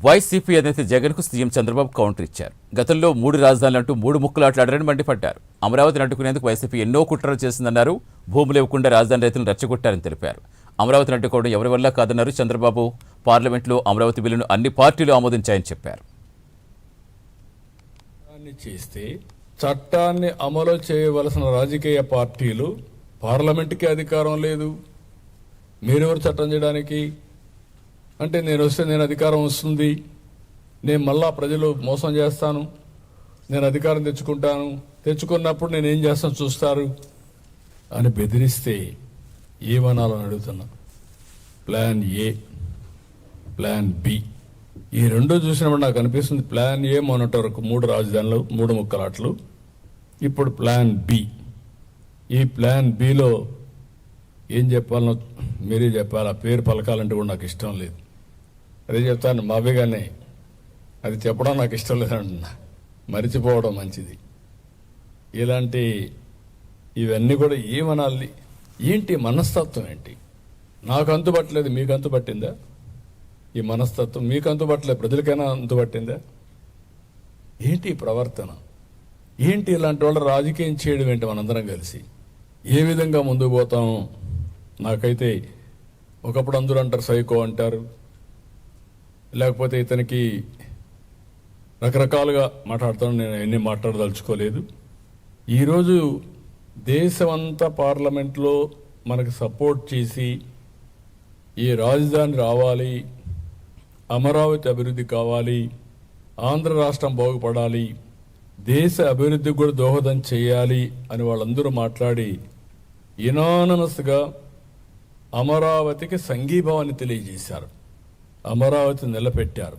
YCP అధినేత జగన్ కు CM Chandrababu counter ఇచ్చారు. గతంలో 3 రాజధానులంటూ 3 ముక్కలాట్లాడారని మండిపడ్డారు. అమరావతిని అడ్డుకునేందుకు వైసీపీ ఎన్నో కుట్రలు చేసిందన్నారు. భూములు ఇవ్వకుండా రాజధాని రైతులను రెచ్చగొట్టారని తెలిపారు. అమరావతిని అడ్డుకోవడం ఎవరి వల్ల కాదన్నారు చంద్రబాబు. పార్లమెంట్లో అమరావతి బిల్లును అన్ని పార్టీలు ఆమోదించాయని చెప్పారు. చేస్తే చట్టాన్ని అమలు చేయవలసిన రాజకీయ పార్టీలు పార్లమెంటుకి అధికారం లేదు. మీరెవరు చట్టం చేయడానికి? అంటే నేను వస్తే నేను అధికారం వస్తుంది, నేను మళ్ళా ప్రజలు మోసం చేస్తాను, నేను అధికారం తెచ్చుకున్నప్పుడు నేను ఏం చేస్తాను చూస్తారు అని బెదిరిస్తే ఏమనాలని అడుగుతున్నా. ప్లాన్ ఏ, ప్లాన్ బి, ఈ రెండు చూసినప్పుడు నాకు అనిపిస్తుంది ప్లాన్ ఏ మొన్నటి వరకు 3 రాజధానులు 3 ముక్కలాట్లు, ఇప్పుడు ప్లాన్ బి. ఈ ప్లాన్ బిలో ఏం చెప్పాలనో మీరే చెప్పాలి. ఆ పేరు పలకాలంటే కూడా నాకు ఇష్టం లేదు. అదే చెప్తాను మావేగానే, అది చెప్పడం నాకు ఇష్టం లేదంటున్నా. మరిచిపోవడం మంచిది. ఇలాంటి ఇవన్నీ కూడా ఏమనాలి? ఏంటి మనస్తత్వం ఏంటి? నాకు అంతుపట్టలేదు, మీకు అంతుపట్టిందా? ఈ మనస్తత్వం మీకు అంతుపట్టలేదు, ప్రజలకైనా అంతుపట్టిందా? ఏంటి ప్రవర్తన? ఏంటి ఇలాంటి వాళ్ళు రాజకీయం చేయడం ఏంటి? మనందరం కలిసి ఏ విధంగా ముందుకు పోతాం? నాకైతే ఒకప్పుడు అందరూ అంటారు సైకో అంటారు, లేకపోతే ఇతనికి రకరకాలుగా మాట్లాడతాను. నేను ఎన్ని మాట్లాడదలుచుకోలేదు. ఈరోజు దేశమంతా పార్లమెంట్లో మనకు సపోర్ట్ చేసి ఈ రాజధాని రావాలి, అమరావతి అభివృద్ధి కావాలి, ఆంధ్ర రాష్ట్రం బాగుపడాలి, దేశ అభివృద్ధికి కూడా దోహదం చేయాలి అని వాళ్ళందరూ మాట్లాడి యునానిమస్గా అమరావతికి సంఘీభావాన్ని తెలియజేశారు. అమరావతి నిలబెట్టారు.